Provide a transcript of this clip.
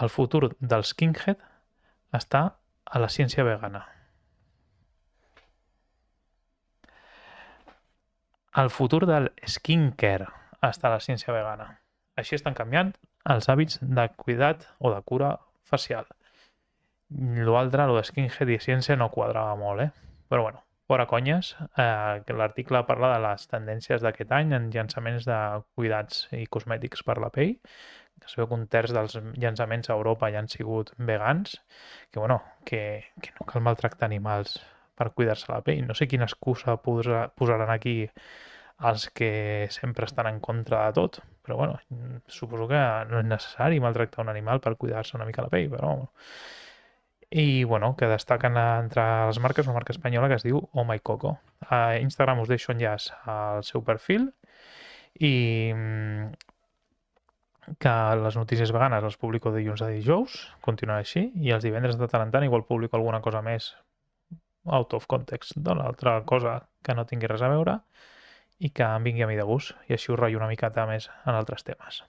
El futur del skinhead està a la ciència vegana. El futur del skincare està a la ciència vegana. Així estan canviant els hàbits de cuidat o de cura facial. L'altre, lo de skinhead i ciència, no quadrava molt, Però bueno, fora conyes, l'article parla de les tendències d'aquest any en llançaments de cuidats i cosmètics per la pell. Es veu que un terç dels llançaments a Europa ja han sigut vegans, que no cal maltractar animals per cuidar-se la pell. No sé quina excusa posaran aquí els que sempre estan en contra de tot, però bueno, suposo que no és necessari maltractar un animal per cuidar-se una mica la pell, però i bueno, que destaquen entre les marques una marca espanyola que es diu Oh My Coco. A Instagram us deixo enllaç al seu perfil i que les notícies veganes les publico dilluns a dijous, continuarà així, i els divendres de tant en tant igual publico alguna cosa més out of context, d'una altra cosa que no tingui res a veure i que em vingui a mi de gust, i així us rotllo una miqueta més en altres temes.